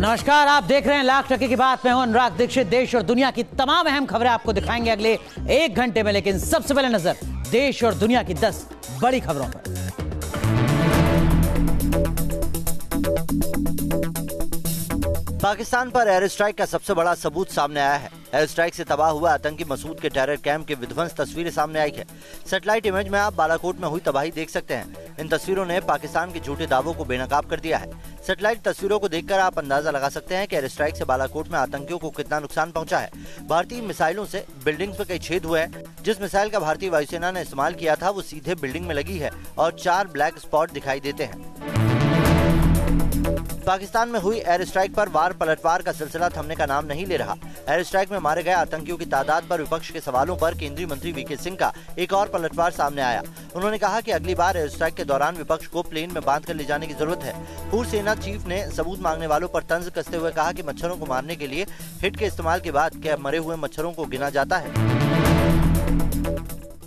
नमस्कार, आप देख रहे हैं लाख टके की बात। मैं हूं अनुराग दीक्षित। देश और दुनिया की तमाम अहम खबरें आपको दिखाएंगे अगले 1 घंटे में, लेकिन सबसे पहले नजर देश और दुनिया की 10 बड़ी खबरों पर। पाकिस्तान पर एयर स्ट्राइक का सबसे बड़ा सबूत सामने आया है। एयर स्ट्राइक से तबाह हुआ आतंकी मसूद के टेरर कैंप के विध्वंस तस्वीरें सामने आई है। सैटेलाइट इमेज में आप बालाकोट में हुई तबाही देख सकते हैं। इन तस्वीरों ने पाकिस्तान के झूठे दावों को बेनकाब कर दिया है। सैटेलाइट तस्वीरों को देखकर आप अंदाजा लगा सकते हैं कि एयर स्ट्राइक से बालाकोट में आतंकियों को कितना नुकसान पहुंचा है। भारतीय मिसाइलों से बिल्डिंग्स में कई छेद हुए हैं। जिस मिसाइल का भारतीय वायुसेना ने इस्तेमाल किया था वो सीधे बिल्डिंग में लगी है और 4 ब्लैक स्पॉट दिखाई देते हैं। पाकिस्तान में हुई एयर स्ट्राइक पर वार पलटवार का सिलसिला थमने का नाम नहीं ले रहा। एयर स्ट्राइक में मारे गए आतंकियों की तादाद पर विपक्ष के सवालों पर केंद्रीय मंत्री वीके सिंह का एक और पलटवार सामने आया। उन्होंने कहा कि अगली बार एयर स्ट्राइक के दौरान विपक्ष को प्लेन में बांध कर ले जाने की जरूरत है। पूर्व सेना चीफ ने सबूत मांगने वालों पर तंज कसते हुए कहा कि मच्छरों को मारने के लिए हिट के इस्तेमाल के बाद क्या मरे हुए मच्छरों को गिना जाता है?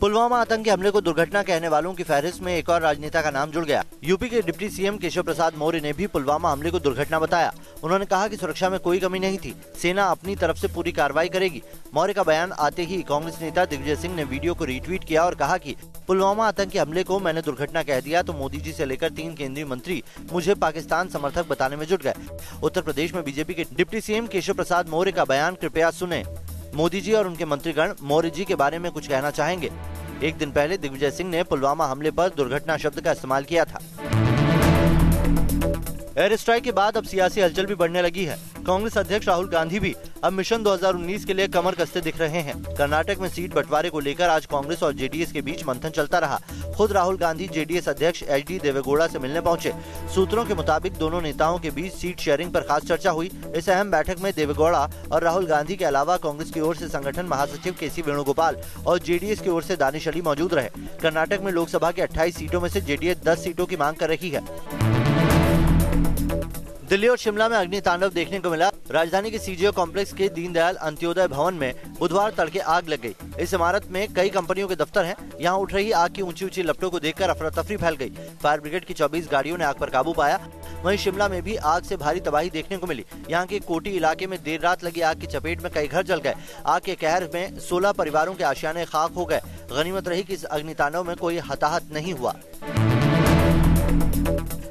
पुलवामा आतंकी हमले को दुर्घटना कहने वालों की फहरिस्त में एक और राजनेता का नाम जुड़ गया। यूपी के डिप्टी सीएम केशव प्रसाद मौर्य ने भी पुलवामा हमले को दुर्घटना बताया। उन्होंने कहा कि सुरक्षा में कोई कमी नहीं थी, सेना अपनी तरफ से पूरी कार्रवाई करेगी। मौर्य का बयान आते ही कांग्रेस नेता दिग्विजय सिंह ने वीडियो को रीट्वीट किया और कहा कि पुलवामा आतंकी हमले को मैंने दुर्घटना कह दिया तो मोदी जी से लेकर 3 केंद्रीय मंत्री मुझे पाकिस्तान समर्थक बताने में जुट गए। उत्तर प्रदेश में बीजेपी के डिप्टी सीएम केशव प्रसाद मौर्य का बयान कृपया सुने। मोदी जी और उनके मंत्रीगण मौर्य जी के बारे में कुछ कहना चाहेंगे। एक दिन पहले दिग्विजय सिंह ने पुलवामा हमले पर दुर्घटना शब्द का इस्तेमाल किया था। एयर स्ट्राइक के बाद अब सियासी हलचल भी बढ़ने लगी है। कांग्रेस अध्यक्ष राहुल गांधी भी अब मिशन 2019 के लिए कमर कसते दिख रहे हैं। कर्नाटक में सीट बंटवारे को लेकर आज कांग्रेस और जेडीएस के बीच मंथन चलता रहा। खुद राहुल गांधी जेडीएस अध्यक्ष एचडी देवेगौड़ा से मिलने पहुंचे। सूत्रों के मुताबिक दोनों नेताओं के बीच सीट शेयरिंग पर खास चर्चा हुई। इस अहम बैठक में देवेगौड़ा और राहुल गांधी के अलावा कांग्रेस की ओर से संगठन महासचिव केसी वेणुगोपाल और जेडीएस की ओर से दानिश अली मौजूद रहे। कर्नाटक में लोकसभा की 28 सीटों में से जेडीएस 10 सीटों की मांग कर रही है। दिल्ली और शिमला में अग्नि तांडव देखने को मिला। राजधानी के सीजीओ कॉम्प्लेक्स के दीनदयाल अंत्योदय भवन में बुधवार तड़के आग लग गई। इस इमारत में कई कंपनियों के दफ्तर हैं। यहाँ उठ रही आग की ऊंची ऊंची लपटों को देखकर अफरा तफरी फैल गई। फायर ब्रिगेड की 24 गाड़ियों ने आग पर काबू पाया। वहीं शिमला में भी आग से भारी तबाही देखने को मिली। यहाँ के कोटी इलाके में देर रात लगी आग की चपेट में कई घर जल गए। आग के कहर में 16 परिवारों के आशियाने खाक हो गए। गनीमत रही कि इस अग्नितांडव में कोई हताहत नहीं हुआ।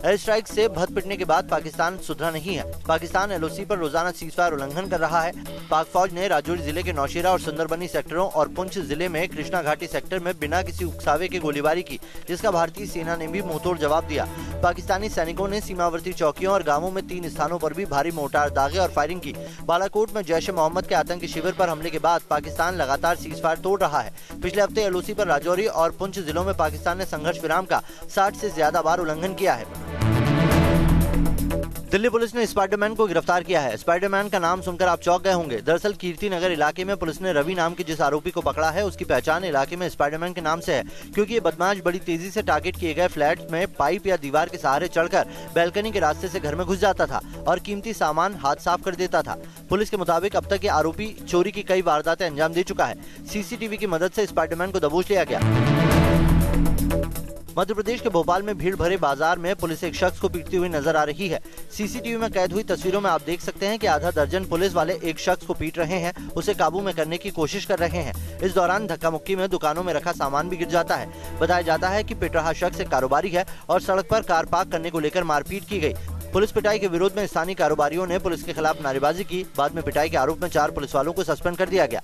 एयर स्ट्राइक से भद पिटने के बाद पाकिस्तान सुधरा नहीं है। पाकिस्तान एलओसी पर रोजाना सीजफायर उल्लंघन कर रहा है। पाक फौज ने राजौरी जिले के नौशेरा और सुंदरबनी सेक्टरों और पुंछ जिले में कृष्णा घाटी सेक्टर में बिना किसी उकसावे के गोलीबारी की, जिसका भारतीय सेना ने भी मुंहतोड़ जवाब दिया। पाकिस्तानी सैनिकों ने सीमावर्ती चौकियों और गांवों में 3 स्थानों पर भी भारी मोर्टार दागे और फायरिंग की। बालाकोट में जैश ए मोहम्मद के आतंकी शिविर पर हमले के बाद पाकिस्तान लगातार सीजफायर तोड़ रहा है। पिछले हफ्ते एलओसी पर राजौरी और पुंछ जिलों में पाकिस्तान ने संघर्ष विराम का 60 से ज्यादा बार उल्लंघन किया है। दिल्ली पुलिस ने स्पाइडरमैन को गिरफ्तार किया है। स्पाइडरमैन का नाम सुनकर आप चौंक गए होंगे। दरअसल कीर्ति नगर इलाके में पुलिस ने रवि नाम के जिस आरोपी को पकड़ा है उसकी पहचान इलाके में स्पाइडरमैन के नाम से है, क्योंकि ये बदमाश बड़ी तेजी से टारगेट किए गए फ्लैट में पाइप या दीवार के सहारे चढ़कर बैल्कनी के रास्ते से घर में घुस जाता था और कीमती सामान हाथ साफ कर देता था। पुलिस के मुताबिक अब तक ये आरोपी चोरी की कई वारदातें अंजाम दे चुका है। सीसीटीवी की मदद से स्पाइडरमैन को दबोच लिया गया। मध्य प्रदेश के भोपाल में भीड़ भरे बाजार में पुलिस एक शख्स को पीटती हुई नजर आ रही है। सीसीटीवी में कैद हुई तस्वीरों में आप देख सकते हैं कि आधा दर्जन पुलिस वाले एक शख्स को पीट रहे हैं, उसे काबू में करने की कोशिश कर रहे हैं। इस दौरान धक्का मुक्की में दुकानों में रखा सामान भी गिर जाता है। बताया जाता है कि पिट रहा शख्स एक कारोबारी है और सड़क पर कार पार्क करने को लेकर मारपीट की गई। पुलिस पिटाई के विरोध में स्थानीय कारोबारियों ने पुलिस के खिलाफ नारेबाजी की। बाद में पिटाई के आरोप में 4 पुलिस वालों को सस्पेंड कर दिया गया।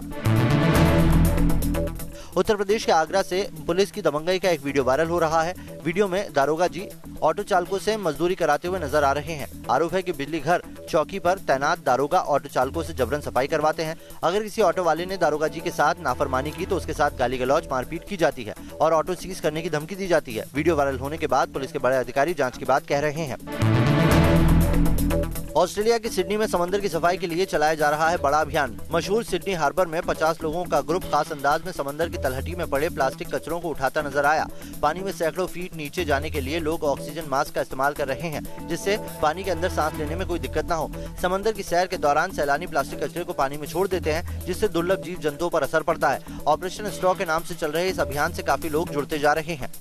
उत्तर प्रदेश के आगरा से पुलिस की दबंगई का एक वीडियो वायरल हो रहा है। वीडियो में दारोगा जी ऑटो चालकों से मजदूरी कराते हुए नजर आ रहे हैं। आरोप है कि बिजली घर चौकी पर तैनात दारोगा ऑटो चालकों से जबरन सफाई करवाते हैं। अगर किसी ऑटो वाले ने दारोगा जी के साथ नाफरमानी की तो उसके साथ गाली गलौज मारपीट की जाती है और ऑटो सीज करने की धमकी दी जाती है। वीडियो वायरल होने के बाद पुलिस के बड़े अधिकारी जाँच की बात कह रहे हैं। ऑस्ट्रेलिया के सिडनी में समंदर की सफाई के लिए चलाया जा रहा है बड़ा अभियान। मशहूर सिडनी हार्बर में 50 लोगों का ग्रुप खास अंदाज में समंदर की तलहटी में पड़े प्लास्टिक कचरों को उठाता नजर आया। पानी में सैकड़ों फीट नीचे जाने के लिए लोग ऑक्सीजन मास्क का इस्तेमाल कर रहे हैं, जिससे पानी के अंदर सांस लेने में कोई दिक्कत न हो। समंदर की सैर के दौरान सैलानी प्लास्टिक कचरे को पानी में छोड़ देते हैं, जिससे दुर्लभ जीव जंतुओं पर असर पड़ता है। ऑपरेशन स्ट्रॉ के नाम से चल रहे इस अभियान से काफी लोग जुड़ते जा रहे हैं।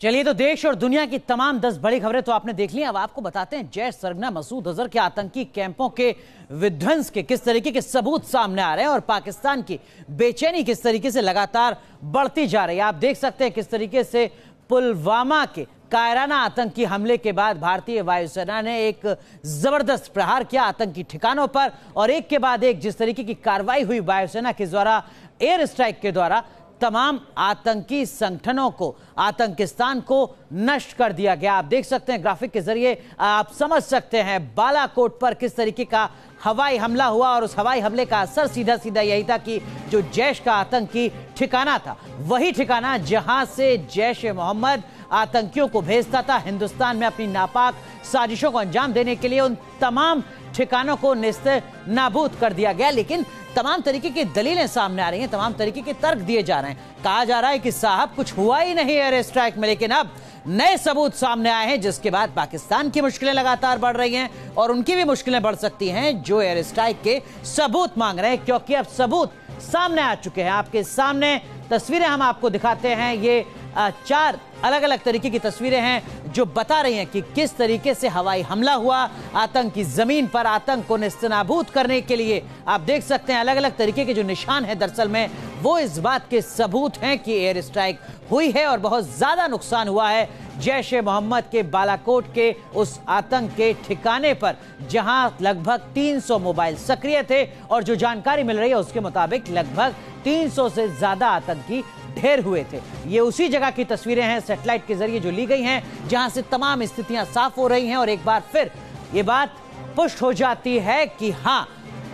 चलिए, तो देश और दुनिया की तमाम 10 बड़ी खबरें तो आपने देख ली। अब आपको बताते हैं जैश सरगना मसूद अजहर के आतंकी कैंपों के विध्वंस के किस तरीके के सबूत सामने आ रहे हैं और पाकिस्तान की बेचैनी किस तरीके से लगातार बढ़ती जा रही है। आप देख सकते हैं किस तरीके से पुलवामा के कायराना आतंकी हमले के बाद भारतीय वायुसेना ने एक जबरदस्त प्रहार किया आतंकी ठिकानों पर, और एक के बाद एक जिस तरीके की कार्रवाई हुई वायुसेना के द्वारा एयर स्ट्राइक के द्वारा तमाम आतंकी संगठनों को, आतंकिस्तान को नष्ट कर दिया गया। आप देख सकते हैं ग्राफिक के जरिए, आप समझ सकते हैं बालाकोट पर किस तरीके का हवाई हमला हुआ और उस हवाई हमले का असर सीधा सीधा यही था कि जो जैश का आतंकी ठिकाना था, वही ठिकाना जहां से जैश ए मोहम्मद आतंकियों को भेजता था हिंदुस्तान में अपनी नापाक साजिशों को अंजाम देने के लिए, उन तमाम ठिकानों को नेस्तनाबूद कर दिया गया। लेकिन तमाम तरीके की दलीलें सामने आ रही हैं, तमाम तरीके के तर्क दिए जा रहे हैं। कहा जा रहा है कि साहब कुछ हुआ ही नहीं एयर स्ट्राइक में, लेकिन अब नए सबूत सामने आए हैं जिसके बाद पाकिस्तान की मुश्किलें लगातार बढ़ रही हैं और उनकी भी मुश्किलें बढ़ सकती हैं जो एयर स्ट्राइक के सबूत मांग रहे हैं, क्योंकि अब सबूत सामने आ चुके हैं। आपके सामने तस्वीरें हम आपको दिखाते हैं। ये 4 अलग अलग तरीके की तस्वीरें हैं जो बता रही हैं कि किस तरीके से हवाई हमला हुआ आतंकी जमीन पर आतंक को नेस्तनाबूद करने के लिए। आप देख सकते हैं अलग अलग तरीके के जो निशान हैं दरअसल में वो इस बात के सबूत हैं कि एयर स्ट्राइक हुई है और बहुत ज्यादा नुकसान हुआ है जैश ए मोहम्मद के बालाकोट के उस आतंक के ठिकाने पर, जहां लगभग 300 मोबाइल सक्रिय थे और जो जानकारी मिल रही है उसके मुताबिक लगभग 300 से ज्यादा आतंकी ढेर हुए थे। ये उसी जगह की तस्वीरें हैं सैटेलाइट के जरिए जो ली गई हैं, जहां से तमाम स्थितियां साफ हो रही हैं और एक बार फिर ये बात पुष्ट हो जाती है कि हां,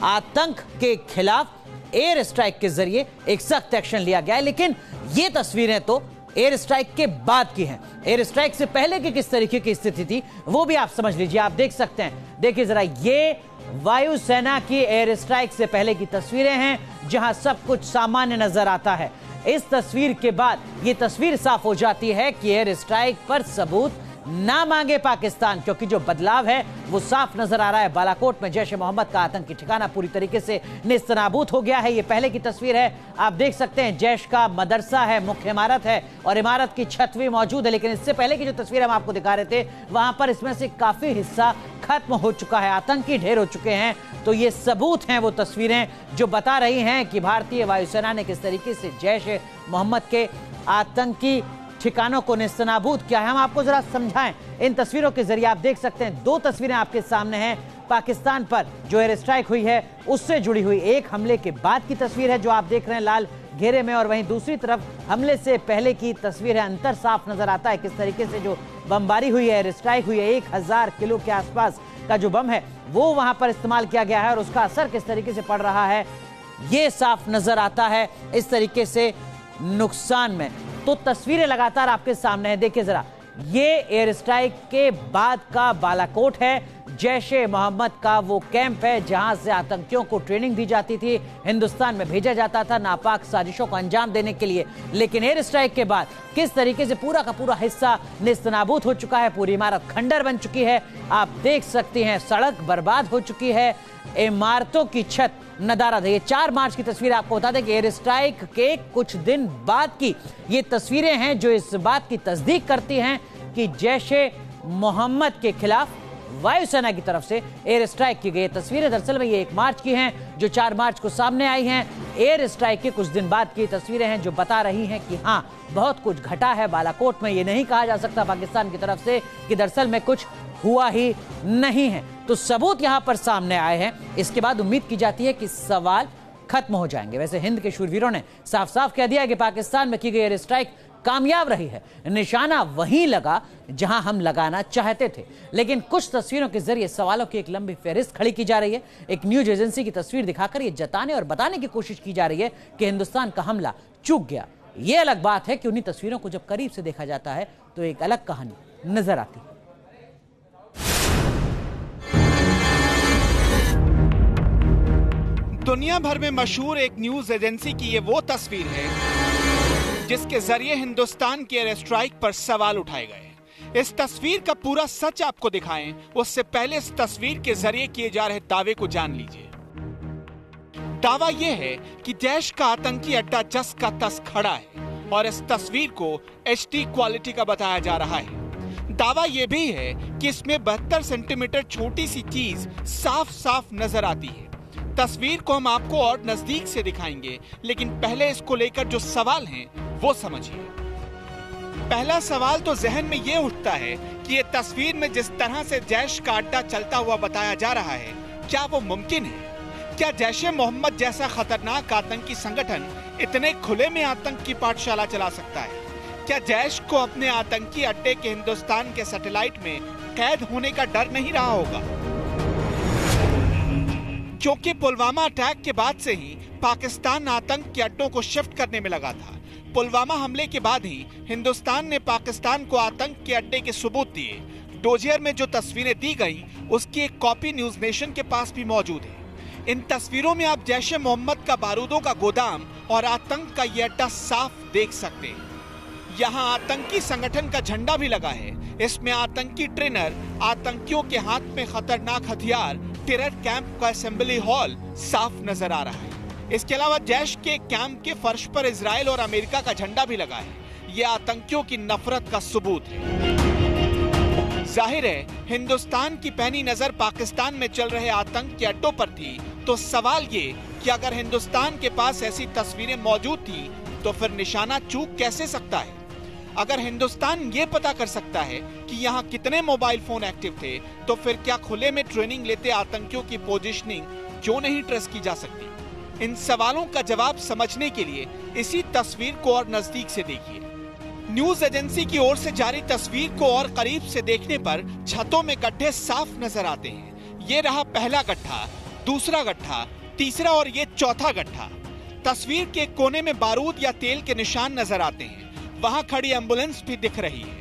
आतंक के खिलाफ एयर स्ट्राइक के जरिए एक सख्त एक्शन लिया गया है। लेकिन ये तस्वीरें तो एयर स्ट्राइक के बाद की हैं। एयर स्ट्राइक से पहले की किस तरीके की स्थिति थी वो भी आप समझ लीजिए। आप देख सकते हैं, देखिए जरा, ये वायुसेना की एयर स्ट्राइक से पहले की तस्वीरें हैं जहां सब कुछ सामान्य नजर आता है। इस तस्वीर के बाद यह तस्वीर साफ हो जाती है कि एयर स्ट्राइक पर सबूत ना मांगे पाकिस्तान, क्योंकि जो बदलाव है वो साफ नजर आ रहा है। बालाकोट में जैश ए मोहम्मद का आतंकी ठिकाना पूरी तरीके से नेस्तनाबूद हो गया है। ये पहले की तस्वीर है, आप देख सकते हैं जैश का मदरसा है, मुख्य इमारत है और इमारत की छत भी मौजूद है। लेकिन इससे पहले की जो तस्वीर हम आपको दिखा रहे थे वहां पर इसमें से काफी हिस्सा खत्म हो चुका है, आतंकी ढेर हो चुके हैं। तो ये सबूत हैं वो तस्वीरें जो बता रही हैं कि भारतीय वायुसेना ने किस तरीके से जैश ए मोहम्मद के आतंकी ठिकानों को नेस्तनाबूद किया है। हम आपको जरा समझाएं इन तस्वीरों के जरिए। आप देख सकते हैं 2 तस्वीरें आपके सामने हैं पाकिस्तान पर जो एयर स्ट्राइक हुई है उससे जुड़ी हुई। एक हमले के बाद की तस्वीर है जो आप देख रहे हैं लाल घेरे में, और वहीं दूसरी तरफ हमले से पहले की तस्वीर है। अंतर साफ नजर आता है किस तरीके से जो बमबारी हुई है, एयर स्ट्राइक हुई है, 1000 किलो के आसपास का जो बम है वो वहां पर इस्तेमाल किया गया है और उसका असर किस तरीके से पड़ रहा है ये साफ नजर आता है इस तरीके से नुकसान में। तो तस्वीरें लगातार आपके सामने है। देखिए जरा, ये एयर स्ट्राइक के बाद का बालाकोट है, जैश ए मोहम्मद का वो कैंप है जहां से आतंकियों को ट्रेनिंग दी जाती थी, हिंदुस्तान में भेजा जाता था नापाक साजिशों को अंजाम देने के लिए। लेकिन एयर स्ट्राइक के बाद किस तरीके से पूरा का पूरा हिस्सा नेस्तनाबूद हो चुका है, पूरी इमारत खंडर बन चुकी है। आप देख सकते हैं सड़क बर्बाद हो चुकी है, इमारतों की छत नदारद है। ये 4 मार्च की तस्वीर आपको बता दें कि एयर स्ट्राइक के कुछ दिन बाद की ये तस्वीरें हैं जो इस बात की तस्दीक करती हैं कि जैश ए मोहम्मद के खिलाफ वायुसेना की तरफ से एयर स्ट्राइक की गई। तस्वीरें दरअसल में ये 1 मार्च की हैं जो 4 मार्च को सामने आई हैं। एयर स्ट्राइक के कुछ दिन बाद की तस्वीरें हैं जो बता रही हैं कि हाँ, बहुत कुछ घटा है बालाकोट में। ये नहीं कहा जा सकता पाकिस्तान की तरफ से कि दरअसल में कुछ हुआ ही नहीं है। तो सबूत यहां पर सामने आए हैं, इसके बाद उम्मीद की जाती है कि सवाल खत्म हो जाएंगे। वैसे हिंद के शूरवीरों ने साफ साफ कह दिया कि पाकिस्तान में की गई एयर स्ट्राइक कामयाब रही है, निशाना वहीं लगा जहां हम लगाना चाहते थे। लेकिन कुछ तस्वीरों के जरिए सवालों की एक लंबी फहरिस्त खड़ी की जा रही है। एक न्यूज एजेंसी की तस्वीर दिखाकर यह जताने और बताने की कोशिश की जा रही है कि हिंदुस्तान का हमला चूक गया। यह अलग बात है कि उन्हीं तस्वीरों को जब करीब से देखा जाता है तो एक अलग कहानी नजर आती है। दुनिया भर में मशहूर एक न्यूज एजेंसी की ये वो तस्वीर है जिसके जरिए हिंदुस्तान की एयर स्ट्राइक पर सवाल उठाए गए। इस तस्वीर का पूरा सच आपको दिखाएं उससे पहले इस तस्वीर के जरिए किए जा रहे दावे को जान लीजिए। दावा यह है कि जैश का आतंकी अड्डा जस का तस खड़ा है और इस तस्वीर को HD क्वालिटी का बताया जा रहा है। दावा यह भी है कि इसमें 72 सेंटीमीटर छोटी सी चीज साफ साफ नजर आती है। तस्वीर को हम आपको और नजदीक से दिखाएंगे, लेकिन पहले इसको लेकर जो सवाल हैं वो समझिए। पहला सवाल तो जहन में ये उठता है कि ये तस्वीर में जिस तरह से जैश का अड्डा चलता हुआ बताया जा रहा है, क्या वो मुमकिन है? क्या जैश-ए मोहम्मद जैसा खतरनाक आतंकी संगठन इतने खुले में आतंक की पाठशाला चला सकता है? क्या जैश को अपने आतंकी अड्डे के हिंदुस्तान के सैटेलाइट में कैद होने का डर नहीं रहा होगा? क्योंकि पुलवामा अटैक के बाद से ही पाकिस्तान आतंक के अड्डों को शिफ्ट करने में लगा था। पुलवामा हमले के बाद ही हिंदुस्तान ने पाकिस्तान को आतंक के अड्डे के सबूत दिए। डोजियर में जो तस्वीरें दी गई, उसकी एक कॉपी न्यूज नेशन के पास भी मौजूद है। इन तस्वीरों में आप जैश ए मोहम्मद का बारूदों का गोदाम और आतंक का ये अड्डा साफ देख सकते हैं। यहाँ आतंकी संगठन का झंडा भी लगा है। इसमें आतंकी ट्रेनर, आतंकियों के हाथ में खतरनाक हथियार, टेरर कैंप का असेंबली हॉल साफ नजर आ रहा है। इसके अलावा जैश के कैंप के फर्श पर इजराइल और अमेरिका का झंडा भी लगा है। ये आतंकियों की नफरत का सबूत है। जाहिर है, हिंदुस्तान की पैनी नजर पाकिस्तान में चल रहे आतंक के अड्डों पर थी। तो सवाल ये कि अगर हिंदुस्तान के पास ऐसी तस्वीरें मौजूद थी, तो फिर निशाना चूक कैसे सकता है? अगर हिंदुस्तान ये पता कर सकता है कि यहाँ कितने मोबाइल फोन एक्टिव थे, तो फिर क्या खुले में ट्रेनिंग लेते आतंकियों की पोजीशनिंग क्यों नहीं ट्रेस की जा सकती? इन सवालों का जवाब समझने के लिए इसी तस्वीर को और नजदीक से देखिए। न्यूज एजेंसी की ओर से जारी तस्वीर को और करीब से देखने पर छतों में गड्ढे साफ नजर आते हैं। ये रहा पहला गड्ढा, दूसरा गड्ढा, तीसरा और ये चौथा गड्ढा। तस्वीर के कोने में बारूद या तेल के निशान नजर आते हैं। वहां खड़ी एम्बुलेंस भी दिख रही है।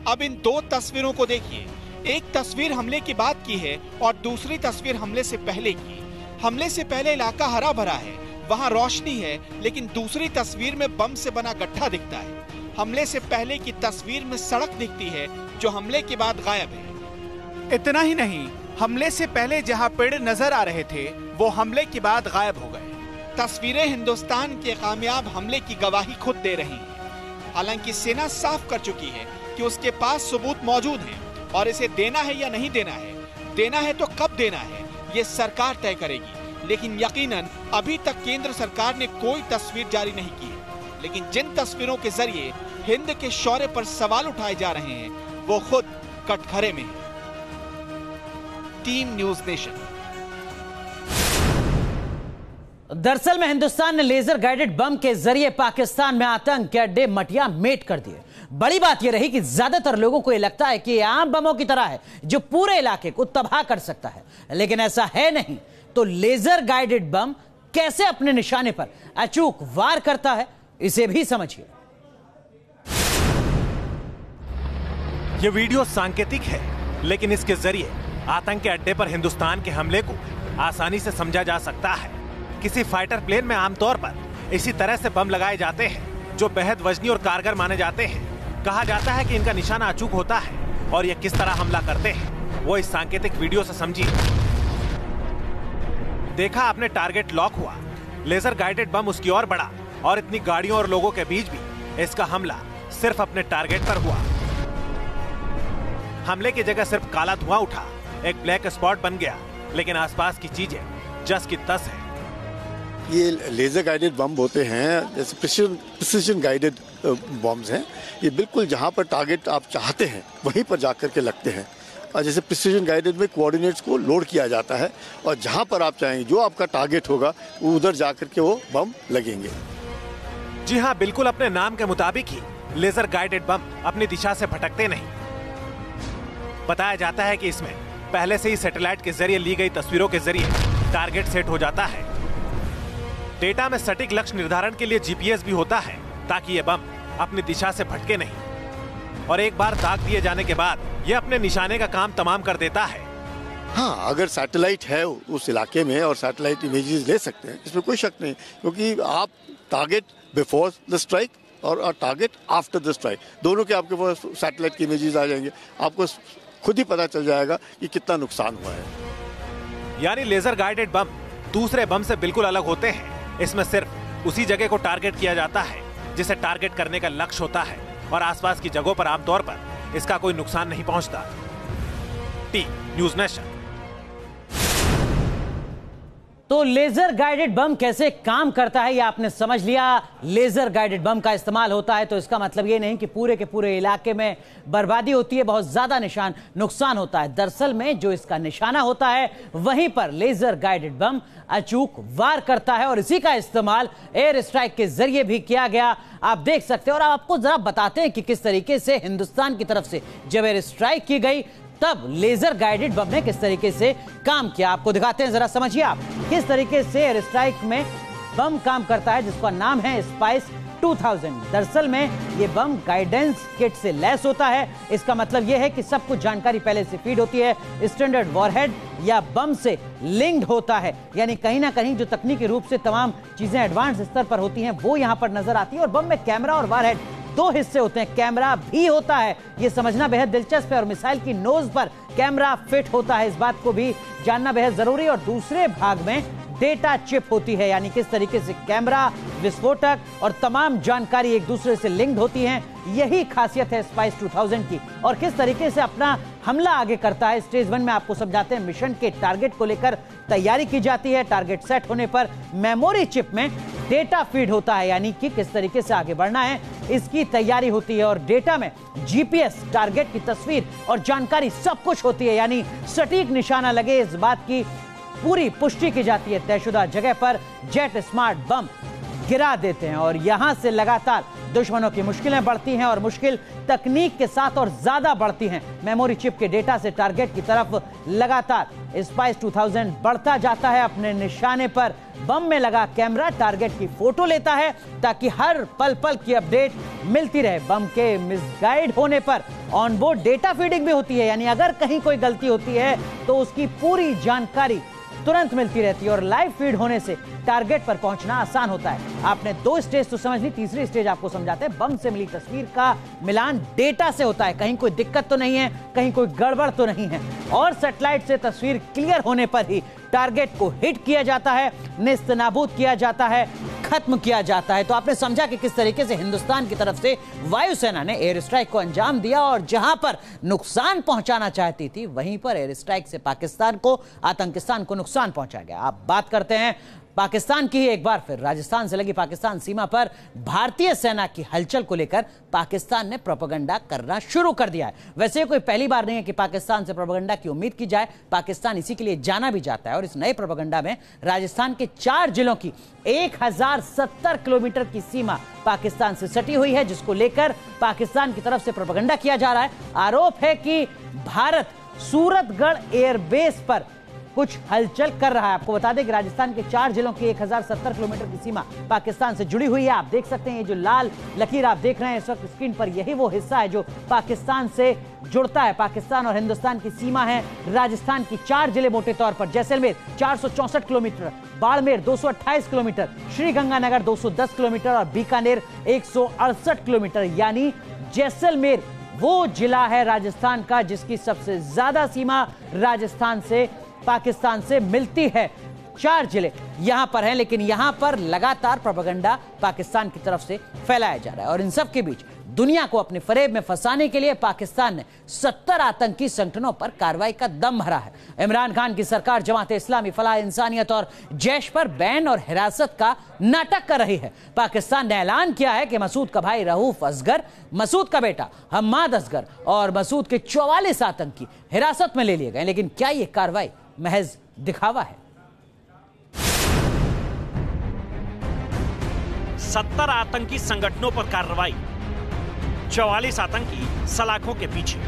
अब इन दो तस्वीरों को देखिए। एक तस्वीर हमले की बाद की है और दूसरी तस्वीर हमले से पहले की। हमले से पहले इलाका हरा भरा है, वहां रोशनी है, लेकिन दूसरी तस्वीर में बम से बना गड्ढा दिखता है। हमले से पहले की तस्वीर में सड़क दिखती है, जो हमले के बाद गायब है। इतना ही नहीं, हमले से पहले जहां पेड़ नजर आ रहे थे, वो हमले के बाद गायब हो गए। तस्वीरें हिंदुस्तान के कामयाब हमले की गवाही खुद दे रही हैं। हालांकि सेना साफ कर चुकी है कि उसके पास सबूत मौजूद हैं और इसे देना है या नहीं देना है। देना है तो कब देना है, ये सरकार तय करेगी। लेकिन यकीनन अभी तक केंद्र सरकार ने कोई तस्वीर जारी नहीं की है। लेकिन जिन तस्वीरों के जरिए हिंद के शौर्य पर सवाल उठाए जा रहे हैं, वो खुद कटघरे में है। Team news nation. दरअसल में हिंदुस्तान ने लेजर गाइडेड बम के जरिए पाकिस्तान में आतंक के अड्डे मटिया मेट कर दिए। बड़ी बात यह रही कि ज्यादातर लोगों को यह लगता है कि यह आम बमों की तरह है, जो पूरे इलाके को तबाह कर सकता है, लेकिन ऐसा है नहीं। तो लेजर गाइडेड बम कैसे अपने निशाने पर अचूक वार करता है, इसे भी समझिए। यह वीडियो सांकेतिक है, लेकिन इसके जरिए आतंक के अड्डे पर हिंदुस्तान के हमले को आसानी से समझा जा सकता है। किसी फाइटर प्लेन में आमतौर पर इसी तरह से बम लगाए जाते हैं, जो बेहद वजनी और कारगर माने जाते हैं। कहा जाता है कि इनका निशाना अचूक होता है और ये किस तरह हमला करते हैं, वो इस सांकेतिक वीडियो से समझिए। देखा आपने, टारगेट लॉक हुआ, लेजर गाइडेड बम उसकी ओर बढ़ा और इतनी गाड़ियों और लोगों के बीच भी इसका हमला सिर्फ अपने टारगेट पर हुआ। हमले की जगह सिर्फ काला धुआं उठा, एक ब्लैक स्पॉट बन गया, लेकिन आसपास की चीजें जस की तस है। ये लेजर गाइडेड बम होते हैं, जैसे प्रिसिजन गाइडेड बम्स हैं। ये बिल्कुल जहां पर टारगेट आप चाहते हैं वहीं पर जाकर के लगते हैं। और जैसे प्रिसिजन गाइडेड में कोऑर्डिनेट्स को लोड किया जाता है और जहां पर आप चाहेंगे, जो आपका टारगेट होगा, वो उधर जाकर के वो बम लगेंगे। जी हाँ, बिल्कुल अपने नाम के मुताबिक ही लेजर गाइडेड बम अपनी दिशा से भटकते नहीं। बताया जाता है कि इसमें पहले से ही सैटेलाइट के जरिए ली गई तस्वीरों के जरिए टारगेट सेट हो जाता है। डेटा में सटीक लक्ष्य निर्धारण के लिए जीपीएस भी होता है, ताकि ये बम अपनी दिशा से भटके नहीं। और एक बार दाग दिए जाने के बाद ये अपने निशाने का काम तमाम कर देता है। हाँ, अगर सैटेलाइट है उस इलाके में और सैटेलाइट इमेजेस ले सकते हैं, इसमें कोई शक नहीं, क्योंकि आप टारगेट बिफोर द स्ट्राइक और टारगेट आफ्टर द स्ट्राइक, दोनों के आपके पास सैटेलाइट की इमेजेस आ जाएंगे। आपको खुद ही पता चल जाएगा कि कितना नुकसान हुआ है। यानी लेजर गाइडेड बम दूसरे बम से बिल्कुल अलग होते हैं। इसमें सिर्फ उसी जगह को टारगेट किया जाता है जिसे टारगेट करने का लक्ष्य होता है और आसपास की जगहों पर आमतौर पर इसका कोई नुकसान नहीं पहुंचता। T news nation. तो लेजर गाइडेड बम कैसे काम करता है ये आपने समझ लिया। लेजर गाइडेड बम का इस्तेमाल होता है तो इसका मतलब ये नहीं कि पूरे के पूरे इलाके में बर्बादी होती है, बहुत ज्यादा नुकसान होता है। दरअसल में जो इसका निशाना होता है वहीं पर लेजर गाइडेड बम अचूक वार करता है और इसी का इस्तेमाल एयर स्ट्राइक के जरिए भी किया गया, आप देख सकते हैं। और आपको जरा बताते हैं कि किस तरीके से हिंदुस्तान की तरफ से जब एयर स्ट्राइक की गई तब लेजर गाइडेड बम ने किस तरीके से काम किया, आपको दिखाते हैं। जरा समझिए आप किस तरीके से एयर स्ट्राइक में बम काम करता है, जिसका नाम है स्पाइस 2000। दरअसल में ये बम गाइडेंस किट से लैस होता है। इसका मतलब यह है कि सब कुछ जानकारी पहले से फीड होती है, स्टैंडर्ड वॉरहेड या बम से लिंक्ड होता है, यानी कहीं ना कहीं जो तकनीकी रूप से तमाम चीजें एडवांस स्तर पर होती हैं वो यहां पर नजर आती है। और बम में कैमरा और वॉरहेड दो हिस्से होते हैं, कैमरा भी होता है, यह समझना बेहद दिलचस्प है। और मिसाइल की नोज पर कैमरा फिट होता है, इस बात को भी जानना बेहद जरूरी है। और दूसरे भाग में डेटा चिप होती है, यानी किस तरीके से कैमरा, विस्फोटक और तमाम जानकारी एक दूसरे से लिंक्ड होती हैं। यही खासियत है स्पाइस 2000 की। और किस तरीके से अपना हमला आगे करता है, स्टेज 1 में आपको समझाते हैं। मिशन के टारगेट को लेकर तैयारी की जाती है, टारगेट सेट होने पर मेमोरी चिप में डेटा फीड होता है, यानी कि किस तरीके से आगे बढ़ना है इसकी तैयारी होती है। और डेटा में जीपीएस, टारगेट की तस्वीर और जानकारी सब कुछ होती है, यानी सटीक निशाना लगे इस बात की पूरी पुष्टि की जाती है। तयशुदा जगह पर जेट स्मार्ट बम गिरा देते हैं और यहां से लगातार दुश्मनों की मुश्किलें बढ़ती हैं और मुश्किल तकनीक के साथ और ज्यादा बढ़ती हैं। मेमोरी चिप के डेटा से टारगेट की तरफ लगातार स्पाइस 2000 बढ़ता जाता है। अपने निशाने पर बम में लगा कैमरा टारगेट की फोटो लेता है ताकि हर पल पल की अपडेट मिलती रहे। बम के मिसगाइड होने पर ऑनबोर्ड डेटा फीडिंग भी होती है, यानी अगर कहीं कोई गलती होती है तो उसकी पूरी जानकारी तुरंत मिलती रहती है। और लाइव फीड होने से टारगेट पर पहुंचना आसान होता है। आपने दो स्टेज तो समझ ली, तीसरी स्टेज आपको समझाते हैं। बम से मिली तस्वीर का मिलान डेटा से होता है, कहीं कोई दिक्कत तो नहीं है, कहीं कोई गड़बड़ तो नहीं है। और सैटेलाइट से तस्वीर क्लियर होने पर ही टारगेट को हिट किया जाता है, नेस्तनाबूद किया जाता है, खत्म किया जाता है। तो आपने समझा कि किस तरीके से हिंदुस्तान की तरफ से वायुसेना ने एयर स्ट्राइक को अंजाम दिया और जहां पर नुकसान पहुंचाना चाहती थी वहीं पर एयर स्ट्राइक से पाकिस्तान को, आतंकिस्तान को नुकसान पहुंचा गया। आप बात करते हैं पाकिस्तान की ही एक बार फिर। राजस्थान से लगी पाकिस्तान सीमा पर भारतीय सेना की हलचल को लेकर पाकिस्तान ने प्रोपेगेंडा करना शुरू कर दिया है। वैसे कोई पहली बार नहीं है कि पाकिस्तान से प्रोपेगेंडा की उम्मीद की जाए, पाकिस्तान इसी के लिए जाना भी जाता है। और इस नए प्रोपेगेंडा में राजस्थान के 4 जिलों की 1070 किलोमीटर की सीमा पाकिस्तान से सटी हुई है, जिसको लेकर पाकिस्तान की तरफ से प्रोपेगेंडा किया जा रहा है। आरोप है कि भारत सूरतगढ़ एयरबेस पर कुछ हलचल कर रहा है। आपको बता दें कि राजस्थान के 4 जिलों की 1070 किलोमीटर की सीमा पाकिस्तान से जुड़ी हुई है। आप देख सकते हैं ये जो लाल लकीर आप देख रहे हैं इस वक्त स्क्रीन पर, यही वो हिस्सा है जो पाकिस्तान से जुड़ता है। पाकिस्तान और हिंदुस्तान की सीमा है। राजस्थान की 4 जिले मोटे तौर पर Jaisalmer 464 kilometre, Barmer 228 kilometre, Sriganganagar 210 kilometre और बीकानेर 168 किलोमीटर। यानी जैसलमेर वो जिला है राजस्थान का जिसकी सबसे ज्यादा सीमा राजस्थान से, पाकिस्तान से मिलती है। 4 जिले यहां पर हैं, लेकिन यहां पर लगातार प्रोपेगेंडा पाकिस्तान की तरफ से फैलाया जा रहा है। और इन सब के बीच दुनिया को अपने फरेब में फंसाने के लिए पाकिस्तान ने 70 आतंकी संगठनों पर कार्रवाई का दम भरा है। इमरान खान की सरकार जमाते इस्लामी, फलाह इंसानियत और जैश पर बैन और हिरासत का नाटक कर रही है। पाकिस्तान ने ऐलान किया है कि मसूद का भाई रऊफ असगर, मसूद का बेटा हम्माद असगर और मसूद के 44 आतंकी हिरासत में ले लिए गए। लेकिन क्या यह कार्रवाई महज दिखावा है? 70 आतंकी संगठनों पर कार्रवाई, 44 आतंकी सलाखों के पीछे।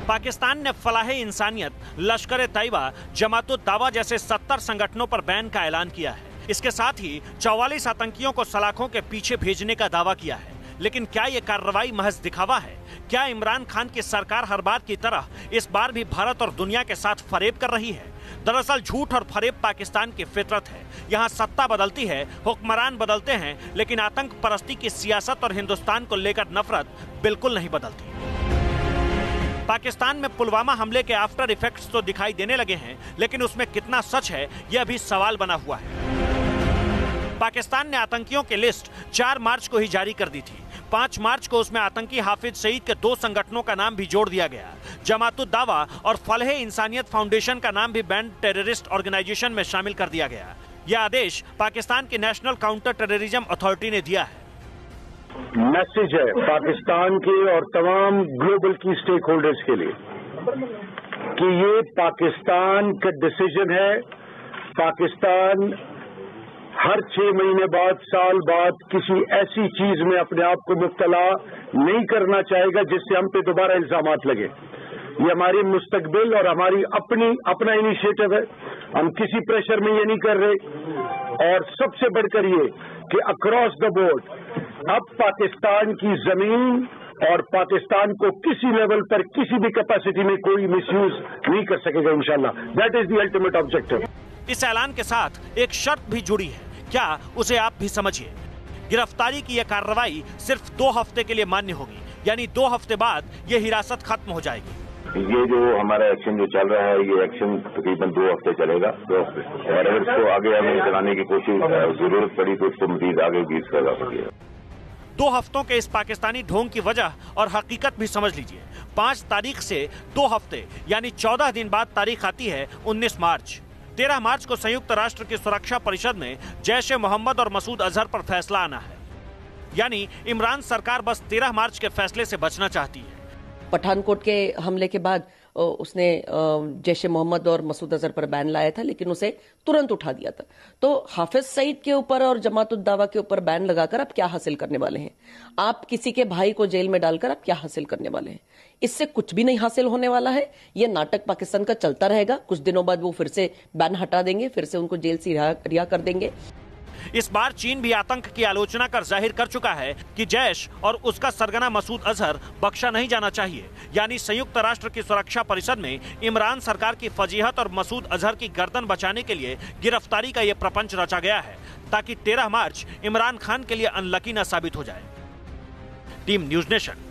पाकिस्तान ने फलाह इंसानियत, लश्कर तैयबा, जमात दावा जैसे 70 संगठनों पर बैन का ऐलान किया है। इसके साथ ही 44 आतंकियों को सलाखों के पीछे भेजने का दावा किया है। लेकिन क्या यह कार्रवाई महज दिखावा है? क्या इमरान खान की सरकार हर बार की तरह इस बार भी भारत और दुनिया के साथ फरेब कर रही है? दरअसल झूठ और फरेब पाकिस्तान की फितरत है। यहाँ सत्ता बदलती है, हुक्मरान बदलते हैं, लेकिन आतंक परस्ती की सियासत और हिंदुस्तान को लेकर नफरत बिल्कुल नहीं बदलती। पाकिस्तान में पुलवामा हमले के आफ्टर इफेक्ट्स तो दिखाई देने लगे हैं, लेकिन उसमें कितना सच है यह भी सवाल बना हुआ है। पाकिस्तान ने आतंकियों की लिस्ट 4 मार्च को ही जारी कर दी थी। 5 मार्च को उसमें आतंकी हाफिज सईद के 2 संगठनों का नाम भी जोड़ दिया गया। जमातुद दावा और फलह इंसानियत फाउंडेशन का नाम भी बैंड टेररिस्ट ऑर्गेनाइजेशन में शामिल कर दिया गया। यह आदेश पाकिस्तान की नेशनल काउंटर टेररिज्म अथॉरिटी ने दिया है। मैसेज है पाकिस्तान के और तमाम ग्लोबल की स्टेक होल्डर्स के लिए कि ये पाकिस्तान का डिसीजन है। पाकिस्तान हर 6 महीने बाद, साल बाद किसी ऐसी चीज में अपने आप को मुब्तला नहीं करना चाहेगा जिससे हम पे दोबारा इल्जामात लगे। ये हमारी मुस्तकबिल और हमारी अपना इनिशिएटिव है। हम किसी प्रेशर में ये नहीं कर रहे। और सबसे बढ़कर ये कि अक्रॉस द बोर्ड अब पाकिस्तान की जमीन और पाकिस्तान को किसी लेवल पर किसी भी कैपेसिटी में कोई मिसयूज नहीं कर सकेगा इंशाल्लाह। That is the ultimate objective. इस ऐलान के साथ एक शर्त भी जुड़ी है, क्या उसे आप भी समझिए। गिरफ्तारी की यह कार्रवाई सिर्फ 2 हफ्ते के लिए मान्य होगी, यानी 2 हफ्ते बाद यह हिरासत खत्म हो जाएगी। ये जो हमारा एक्शन जो चल रहा है, ये एक्शन तकरीबन 2 हफ्ते चलेगा। और अगर इसको आगे हमें चलाने की कोशिश जरूरत पड़ी तो इसको मजीद आगे भी इसका जा सकेगा। 2 हफ्तों के इस पाकिस्तानी ढोंग की वजह और हकीकत भी समझ लीजिए। 5 तारीख से 2 हफ्ते यानी 14 दिन बाद तारीख आती है 19 मार्च। 13 मार्च को संयुक्त राष्ट्र की सुरक्षा परिषद में जैश ए मोहम्मद और मसूद अजहर पर फैसला आना है। यानी इमरान सरकार बस 13 मार्च के फैसले से बचना चाहती है। पठानकोट के हमले के बाद उसने जैश ए मोहम्मद और मसूद अजहर पर बैन लाया था, लेकिन उसे तुरंत उठा दिया था। तो हाफिज सईद के ऊपर और जमातुद दावा के ऊपर बैन लगाकर आप क्या हासिल करने वाले हैं? आप किसी के भाई को जेल में डालकर आप क्या हासिल करने वाले हैं? इससे कुछ भी नहीं हासिल होने वाला है। ये नाटक पाकिस्तान का चलता रहेगा। कुछ दिनों बाद वो फिर से बैन हटा देंगे, फिर से उनको जेल से रिहा कर देंगे। इस बार चीन भी आतंक की आलोचना कर जाहिर कर चुका है कि जैश और उसका सरगना मसूद अजहर बख्शा नहीं जाना चाहिए। यानी संयुक्त राष्ट्र की सुरक्षा परिषद में इमरान सरकार की फजीहत और मसूद अजहर की गर्दन बचाने के लिए गिरफ्तारी का यह प्रपंच रचा गया है, ताकि 13 मार्च इमरान खान के लिए अनलकी न साबित हो जाए। Team news nation.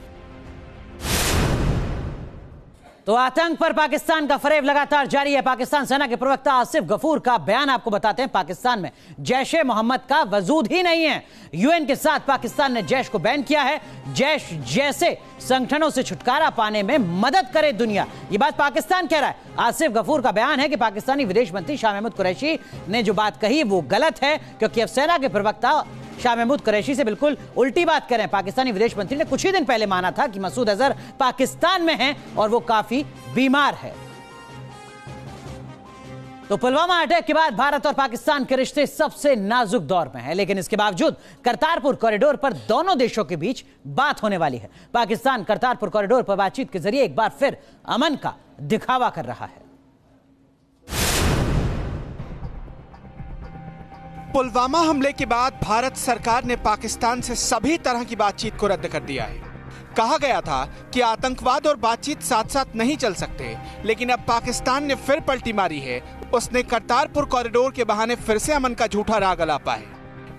तो आतंक पर पाकिस्तान का फरेब लगातार जारी है। पाकिस्तान सेना के प्रवक्ता आसिफ गफूर का बयान आपको बताते हैं। पाकिस्तान में जैश ए मोहम्मद का वजूद ही नहीं है। यूएन के साथ पाकिस्तान ने जैश को बैन किया है। जैश जैसे संगठनों से छुटकारा पाने में मदद करे दुनिया, ये बात पाकिस्तान कह रहा है। आसिफ गफूर का बयान है कि पाकिस्तानी विदेश मंत्री शाह महमूद कुरैशी ने जो बात कही वो गलत है, क्योंकि अब सेना के प्रवक्ता शाह महमूद कुरैशी से बिल्कुल उल्टी बात करें। पाकिस्तानी विदेश मंत्री ने कुछ ही दिन पहले माना था कि मसूद अजहर पाकिस्तान में हैं और वो काफी बीमार है। तो पुलवामा अटैक के बाद भारत और पाकिस्तान के रिश्ते सबसे नाजुक दौर में हैं, लेकिन इसके बावजूद करतारपुर कॉरिडोर पर दोनों देशों के बीच बात होने वाली है। पाकिस्तान करतारपुर कॉरिडोर पर बातचीत के जरिए एक बार फिर अमन का दिखावा कर रहा है। पुलवामा हमले के बाद भारत सरकार ने पाकिस्तान से सभी तरह की बातचीत को रद्द कर दिया है। कहा गया था कि आतंकवाद और बातचीत साथ साथ नहीं चल सकते, लेकिन अब पाकिस्तान ने फिर पलटी मारी है। उसने करतारपुर कॉरिडोर के बहाने फिर से अमन का झूठा राग अलापा है।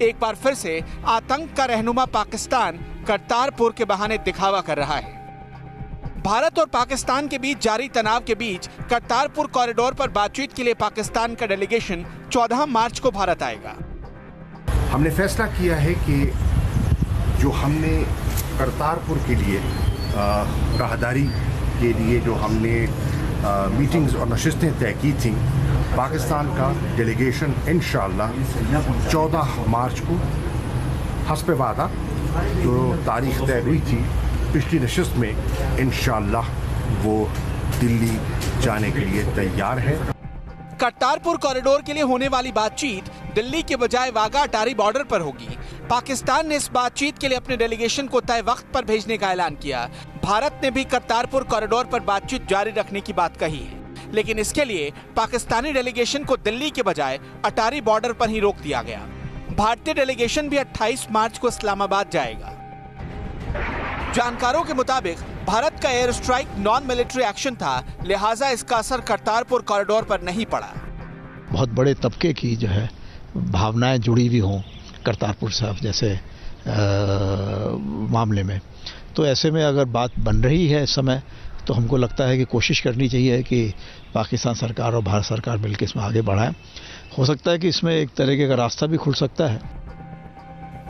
एक बार फिर से आतंक का रहनुमा पाकिस्तान करतारपुर के बहाने दिखावा कर रहा है। भारत और पाकिस्तान के बीच जारी तनाव के बीच करतारपुर कॉरिडोर पर बातचीत के लिए पाकिस्तान का डेलीगेशन 14 मार्च को भारत आएगा। हमने फैसला किया है कि जो हमने करतारपुर के लिए राहदारी के लिए जो हमने मीटिंग्स और नशिस्तें तय की थी, पाकिस्तान का डेलीगेशन इंशाअल्लाह 14 मार्च को हस्ब वादा जो तारीख तय हुई थी पिछली नशिस्त में, इंशाअल्लाह वो दिल्ली जाने के लिए तैयार है। करतारपुर कॉरिडोर के लिए होने वाली बातचीत दिल्ली के बजाय वाघा अटारी बॉर्डर पर होगी। पाकिस्तान ने इस बातचीत के लिए अपने डेलीगेशन को तय वक्त पर भेजने का ऐलान किया। भारत ने भी करतारपुर कॉरिडोर पर बातचीत जारी रखने की बात कही है, लेकिन इसके लिए पाकिस्तानी डेलीगेशन को दिल्ली के बजाय अटारी बॉर्डर पर ही रोक दिया गया। भारतीय डेलीगेशन भी 28 मार्च को इस्लामाबाद जाएगा। जानकारों के मुताबिक भारत का air strike non military action था, लिहाजा इसका असर करतारपुर कॉरिडोर पर नहीं पड़ा। बहुत बड़े तबके की जो है भावनाएं जुड़ी हुई हों करतारपुर साहब जैसे मामले में, तो ऐसे में अगर बात बन रही है इस समय तो हमको लगता है कि कोशिश करनी चाहिए कि पाकिस्तान सरकार और भारत सरकार मिलकर इसमें आगे बढ़ाएं। हो सकता है कि इसमें एक तरीके का रास्ता भी खुल सकता है।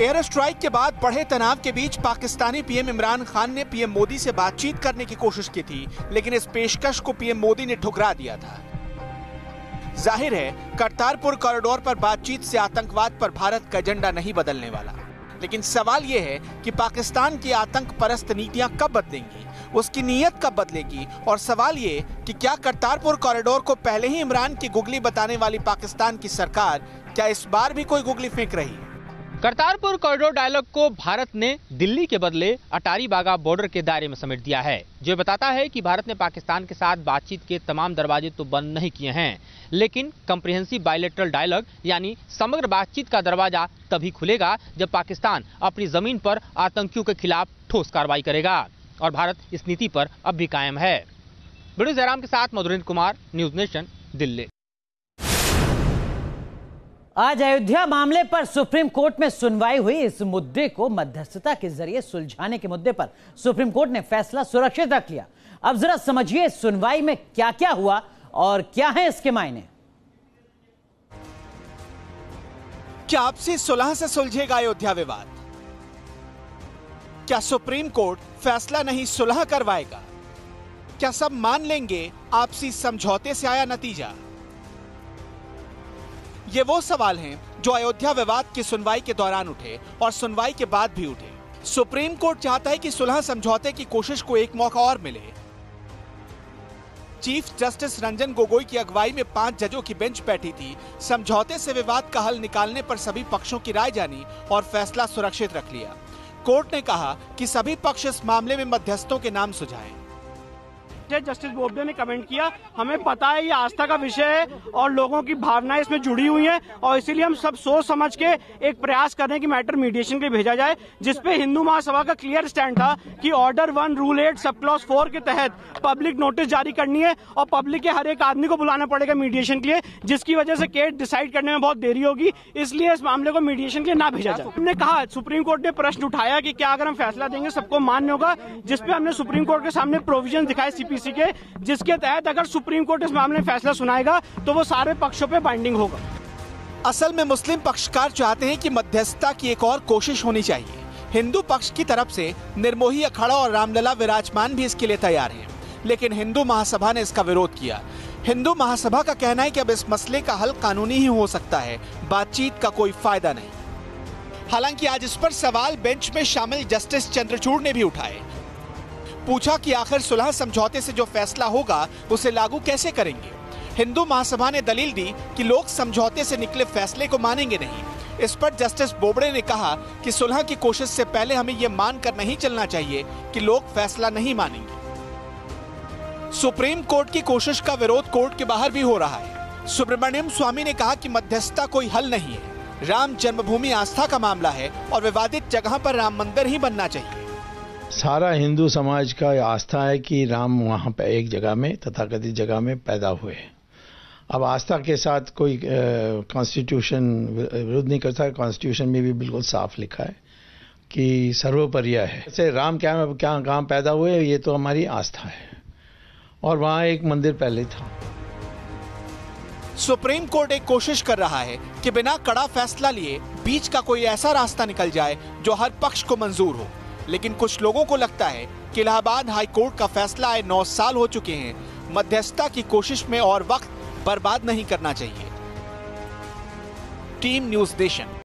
एयर स्ट्राइक के बाद बढ़े तनाव के बीच पाकिस्तानी पीएम इमरान खान ने पीएम मोदी से बातचीत करने की कोशिश की थी, लेकिन इस पेशकश को पीएम मोदी ने ठुकरा दिया था। जाहिर है करतारपुर कॉरिडोर पर बातचीत से आतंकवाद पर भारत का एजेंडा नहीं बदलने वाला, लेकिन सवाल यह है कि पाकिस्तान की आतंक परस्त नीतियां कब बदलेंगी, उसकी नीयत कब बदलेगी, और सवाल ये कि क्या करतारपुर कॉरिडोर को पहले ही इमरान की गुगली बताने वाली पाकिस्तान की सरकार क्या इस बार भी कोई गुगली फेंक रही है। करतारपुर कॉरिडोर डायलॉग को भारत ने दिल्ली के बदले अटारी वाघा बॉर्डर के दायरे में समेट दिया है, जो बताता है कि भारत ने पाकिस्तान के साथ बातचीत के तमाम दरवाजे तो बंद नहीं किए हैं, लेकिन कम्प्रिहेंसिव बायलैटरल डायलॉग यानी समग्र बातचीत का दरवाजा तभी खुलेगा जब पाकिस्तान अपनी जमीन पर आतंकियों के खिलाफ ठोस कार्रवाई करेगा, और भारत इस नीति पर अब भी कायम है। बिडू जयराम के साथ मधुरेंद्र कुमार, न्यूज नेशन, दिल्ली। आज अयोध्या मामले पर सुप्रीम कोर्ट में सुनवाई हुई। इस मुद्दे को मध्यस्थता के जरिए सुलझाने के मुद्दे पर सुप्रीम कोर्ट ने फैसला सुरक्षित रख लिया। अब जरा समझिए सुनवाई में क्या क्या हुआ और क्या है इसके मायने। क्या आपसी सुलह से सुलझेगा अयोध्या विवाद? क्या सुप्रीम कोर्ट फैसला नहीं सुलह करवाएगा? क्या सब मान लेंगे आपसी समझौते से आया नतीजा? ये वो सवाल हैं जो अयोध्या विवाद की सुनवाई के दौरान उठे और सुनवाई के बाद भी उठे। सुप्रीम कोर्ट चाहता है कि सुलह समझौते की कोशिश को एक मौका और मिले। चीफ जस्टिस रंजन गोगोई की अगुवाई में 5 जजों की बेंच बैठी थी। समझौते से विवाद का हल निकालने पर सभी पक्षों की राय जानी और फैसला सुरक्षित रख लिया। कोर्ट ने कहा कि सभी पक्ष इस मामले में मध्यस्थों के नाम सुझाएं। जस्टिस बोबडे ने कमेंट किया, हमें पता है ये आस्था का विषय है और लोगों की भावनाएं इसमें जुड़ी हुई हैं, और इसीलिए हम सब सोच समझ के एक प्रयास कर रहे हैं कि मैटर मीडिएशन के लिए भेजा जाए, जिसपे हिंदू महासभा का क्लियर स्टैंड था कि ऑर्डर 1 रूल 8 सब क्लॉज 4 के तहत पब्लिक नोटिस जारी करनी है और पब्लिक के हर एक आदमी को बुलाना पड़ेगा मीडिएशन के लिए, जिसकी वजह से केस डिसाइड करने में बहुत देरी होगी, इसलिए इस मामले को मीडिएशन के लिए ना भेजा जाए। हमने कहा, सुप्रीम कोर्ट ने प्रश्न उठाया कि क्या अगर हम फैसला देंगे सबको मान्य होगा, जिसपे हमने सुप्रीम कोर्ट के सामने प्रोविजन दिखाए सीपीसी के, जिसके तहत अगर सुप्रीम कोर्ट इस मामले में फैसला सुनाएगा तो वो सारे पक्षों पे बाइंडिंग होगा। असल में मुस्लिम पक्षकार चाहते हैं कि मध्यस्थता की एक और कोशिश होनी चाहिए। हिंदू पक्ष की तरफ से निर्मोही अखाड़ा और रामलला विराजमान भी इसके लिए तैयार हैं, लेकिन हिंदू महासभा ने इसका विरोध किया। हिंदू महासभा का कहना है कि अब इस मसले का हल कानूनी ही हो सकता है, बातचीत का कोई फायदा नहीं। हालांकि आज इस पर सवाल बेंच में शामिल जस्टिस चंद्रचूड़ ने भी उठाए। पूछा कि आखिर सुलह समझौते से जो फैसला होगा उसे लागू कैसे करेंगे। हिंदू महासभा ने दलील दी कि लोग समझौते से निकले फैसले को मानेंगे नहीं। इस पर जस्टिस बोबडे ने कहा कि सुलह की कोशिश से पहले हमें यह मानकर नहीं चलना चाहिए कि लोग फैसला नहीं मानेंगे। सुप्रीम कोर्ट की कोशिश का विरोध कोर्ट के बाहर भी हो रहा है। सुब्रमण्यम स्वामी ने कहा कि मध्यस्थता कोई हल नहीं है। राम जन्मभूमि आस्था का मामला है और विवादित जगह पर राम मंदिर ही बनना चाहिए। सारा हिंदू समाज का आस्था है कि राम वहाँ पे एक जगह में, तथाकथित जगह में पैदा हुए। अब आस्था के साथ कोई कॉन्स्टिट्यूशन विरोध नहीं करता है। कॉन्स्टिट्यूशन में भी बिल्कुल साफ लिखा है कि सर्वोपरि है। जैसे राम क्या कहाँ पैदा हुए, ये तो हमारी आस्था है, और वहाँ एक मंदिर पहले था। सुप्रीम कोर्ट एक कोशिश कर रहा है कि बिना कड़ा फैसला लिए बीच का कोई ऐसा रास्ता निकल जाए जो हर पक्ष को मंजूर हो, लेकिन कुछ लोगों को लगता है कि इलाहाबाद हाई कोर्ट का फैसला आए 9 साल हो चुके हैं, मध्यस्थता की कोशिश में और वक्त बर्बाद नहीं करना चाहिए। Team news nation.